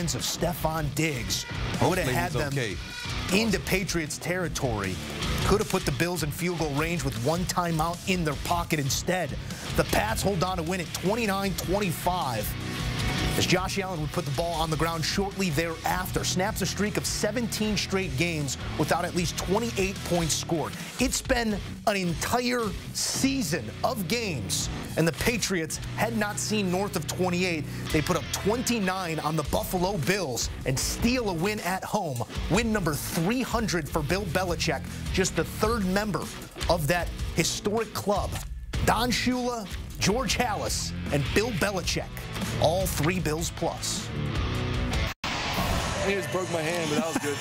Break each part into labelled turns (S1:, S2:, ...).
S1: hands of Stephon Diggs would have had them into Patriots territory. Could have put the Bills in field goal range with one timeout in their pocket instead. The Pats hold on to win it 29-25. As Josh Allen would put the ball on the ground shortly thereafter. Snaps a streak of 17 straight games without at least 28 points scored. It's been an entire season of games, and the Patriots had not seen north of 28. They put up 29 on the Buffalo Bills and steal a win at home. Win number 300 for Bill Belichick, just the third member of that historic club. Don Shula, George Halas, and Bill Belichick. All 3 Bills plus.
S2: He just broke my hand, but that was good.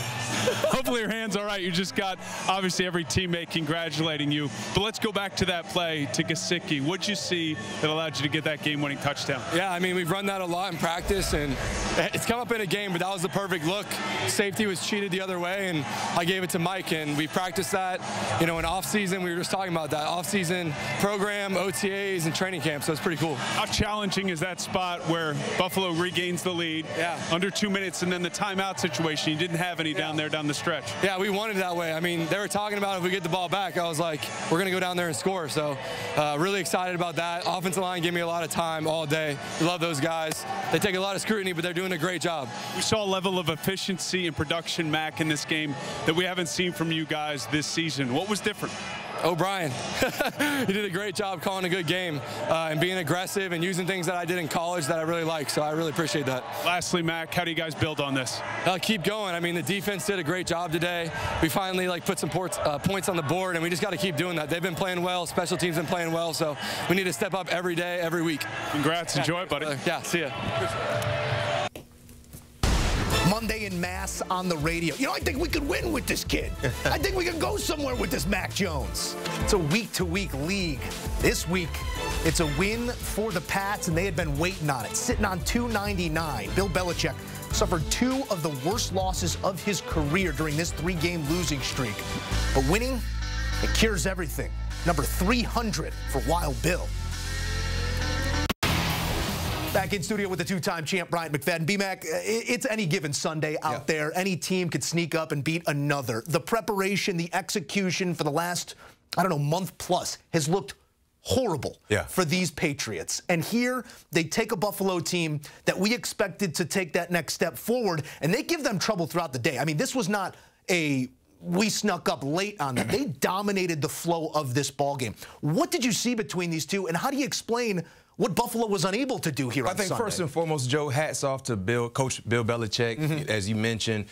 S3: Hopefully your hand's all right. You just got, obviously, every teammate congratulating you. But let's go back to that play to Gesicki. What'd you see that allowed you to get that game-winning touchdown?
S2: Yeah, I mean, we've run that a lot in practice, and it's come up in a game, but that was the perfect look. Safety was cheated the other way, and I gave it to Mike, and we practiced that. You know, in off-season, we were just talking about that. Off-season program, OTAs, and training camp, so it's pretty cool.
S3: How challenging is that spot where Buffalo regains the lead under 2 minutes, and then the timeout situation? You didn't have any down there down the stretch.
S2: Yeah, we wanted it that way. I mean, they were talking about if we get the ball back, I was like, we're going to go down there and score. So really excited about that. Offensive line gave me a lot of time all day. Love those guys. They take a lot of scrutiny, but they're doing a great job.
S3: We saw a level of efficiency and production, Mac, in this game that we haven't seen from you guys this season. What was different?
S2: O'Brien. He did a great job calling a good game and being aggressive and using things that I did in college that I really like, so I really appreciate that.
S3: Lastly, Mac, how do you guys build on this?
S2: Keep going. I mean, the defense did a great job today. We finally put some points on the board, and we just got to keep doing that. They've been playing well. Special teams been playing well, so we need to step up every day, every week.
S3: Congrats. Enjoy it, buddy.
S2: Yeah, see ya.
S1: Monday in Mass on the radio. You know, I think we could win with this kid. I think we could go somewhere with this Mac Jones. It's a week-to-week league. This week, it's a win for the Pats, and they had been waiting on it, sitting on 299. Bill Belichick suffered 2 of the worst losses of his career during this 3-game losing streak. But winning, it cures everything. Number 300 for Wild Bill. Back in studio with the 2-time champ, Bryant McFadden. B-Mac, it's any given Sunday out there. Any team could sneak up and beat another. The preparation, the execution for the last, I don't know, month plus has looked horrible for these Patriots. And here, they take a Buffalo team that we expected to take that next step forward, and they give them trouble throughout the day. I mean, this was not a we snuck up late on them. They dominated the flow of this ballgame. What did you see between these two, and how do you explain what Buffalo was unable to do here on Sunday?
S4: I think first and foremost, Joe, hats off to Coach Bill Belichick, as you mentioned,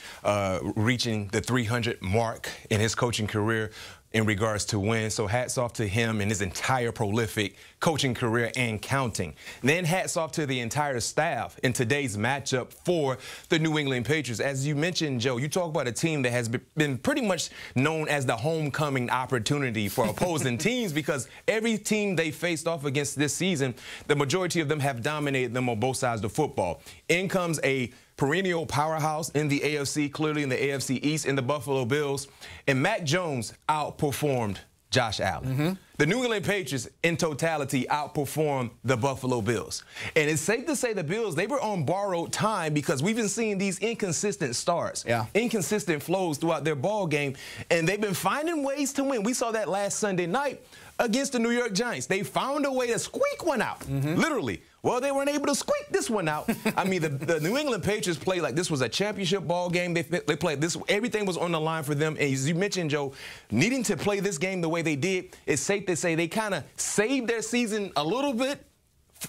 S4: reaching the 300 mark in his coaching career in regards to wins. So hats off to him and his entire prolific coaching career and counting. And then hats off to the entire staff in today's matchup for the New England Patriots. As you mentioned, Joe, you talk about a team that has been pretty much known as the homecoming opportunity for opposing teams, because every team they faced off against this season, the majority of them have dominated them on both sides of the football. In comes a perennial powerhouse in the AFC, clearly in the AFC East, in the Buffalo Bills. And Mac Jones outperformed Josh Allen. The New England Patriots, in totality, outperformed the Buffalo Bills. And it's safe to say the Bills, they were on borrowed time, because we've been seeing these inconsistent starts, inconsistent flows throughout their ball game, and they've been finding ways to win. We saw that last Sunday night against the New York Giants. They found a way to squeak one out, literally. Well, they weren't able to squeak this one out. I mean, the New England Patriots played like this was a championship ball game. They played this. Everything was on the line for them. And as you mentioned, Joe, needing to play this game the way they did, it's safe to say they kind of saved their season a little bit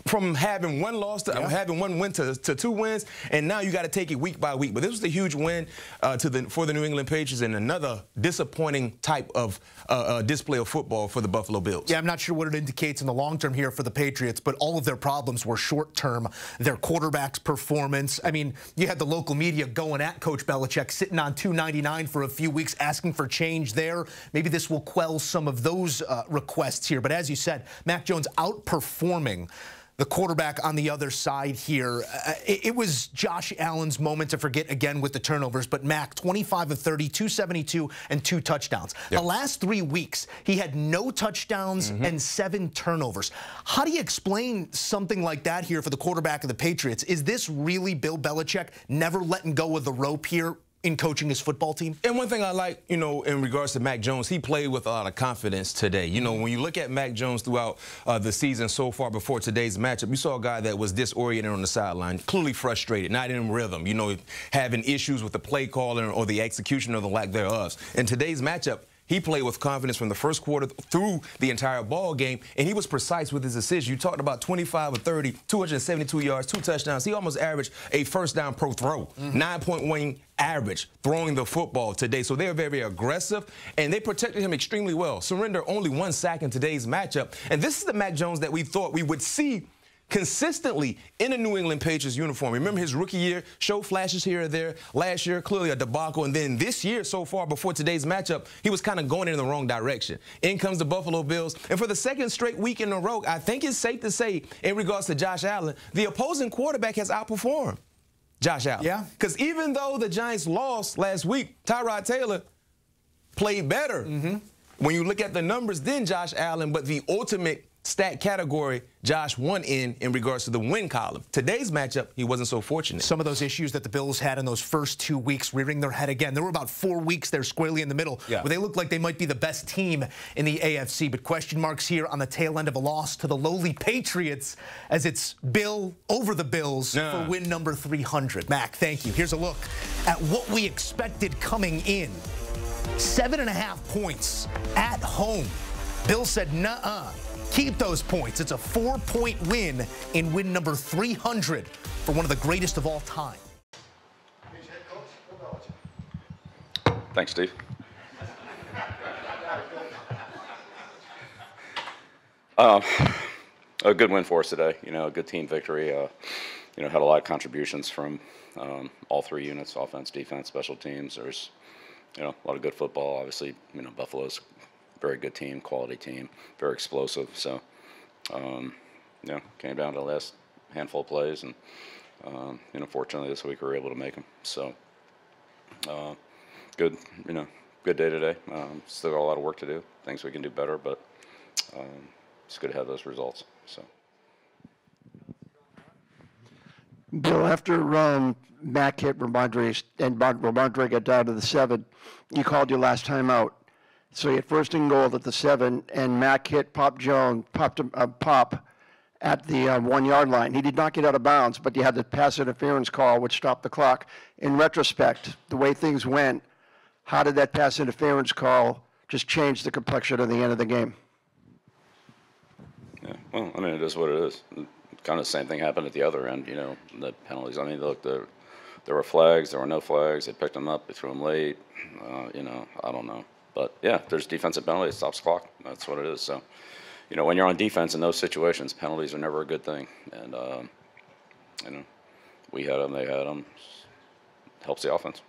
S4: from having one loss to having one win to 2 wins, and now you got to take it week by week. But this was a huge win for the New England Patriots, and another disappointing type of display of football for the Buffalo Bills.
S1: Yeah, I'm not sure what it indicates in the long term here for the Patriots, but all of their problems were short term. Their quarterback's performance. I mean, you had the local media going at Coach Belichick, sitting on 299 for a few weeks, asking for change there. Maybe this will quell some of those requests here. But as you said, Mac Jones outperforming the quarterback on the other side here. It was Josh Allen's moment to forget again with the turnovers, but Mac, 25 of 30, 272, and 2 touchdowns.
S4: Yep.
S1: The last 3 weeks, he had no touchdowns and 7 turnovers. How do you explain something like that here for the quarterback of the Patriots? Is this really Bill Belichick never letting go of the rope here in coaching his football team?
S4: And one thing I like, you know, in regards to Mac Jones, he played with a lot of confidence today. You know, when you look at Mac Jones throughout the season so far before today's matchup, you saw a guy that was disoriented on the sideline, clearly frustrated, not in rhythm, you know, having issues with the play calling or the execution or the lack thereof. In today's matchup, he played with confidence from the first quarter through the entire ball game, and he was precise with his decision. You talked about 25 of 30, 272 yards, 2 touchdowns. He almost averaged a first down per throw, 9.1 average throwing the football today. So they're very, very aggressive, and they protected him extremely well. Surrender only 1 sack in today's matchup. And this is the Mac Jones that we thought we would see consistently in a New England Patriots uniform. Remember his rookie year, showed flashes here or there. Last year, clearly a debacle. And then this year so far, before today's matchup, he was kind of going in the wrong direction. In comes the Buffalo Bills. And for the second straight week in a row, I think it's safe to say, in regards to Josh Allen, the opposing quarterback has outperformed Josh Allen.
S1: Yeah.
S4: Because even though the Giants lost last week, Tyrod Taylor played better when you look at the numbers than Josh Allen, but the ultimate stat category, Josh won in regards to the win column. Today's matchup, he wasn't so fortunate.
S1: Some of those issues that the Bills had in those first 2 weeks rearing their head again. There were about 4 weeks there squarely in the middle where they looked like they might be the best team in the AFC, but question marks here on the tail end of a loss to the lowly Patriots as it's Bill over the Bills for win number 300. Mac, thank you. Here's a look at what we expected coming in. 7.5 points at home. Bill said, nuh-uh. Keep those points. It's a 4-point win in win number 300 for one of the greatest of all time.
S5: Thanks, Steve. A good win for us today. You know, a good team victory. You know, had a lot of contributions from all 3 units: offense, defense, special teams. There's, you know, a lot of good football. Obviously, you know, Buffalo's very good team, quality team, very explosive. So, you know, came down to the last handful of plays, and you know, fortunately this week we were able to make them. So, good, you know, good day today. Still got a lot of work to do, things we can do better, but it's good to have those results. So,
S6: Bill, after Mac hit Ramondre and Ramondre got down to the 7, you called your last time out. So he had first and goal at the 7, and Mac hit Pop at the 1-yard line. He did not get out of bounds, but you had the pass interference call, which stopped the clock. In retrospect, the way things went, how did that pass interference call just change the complexion of the end of the game?
S5: yeah, well, I mean, it is what it is. Kind of the same thing happened at the other end, you know, the penalties. I mean, look, there were flags, there were no flags. They picked them up, they threw them late. You know, I don't know. But, yeah, there's defensive penalties, it stops the clock. That's what it is. So, you know, when you're on defense in those situations, penalties are never a good thing. And, you know, we had them, they had them. Helps the offense.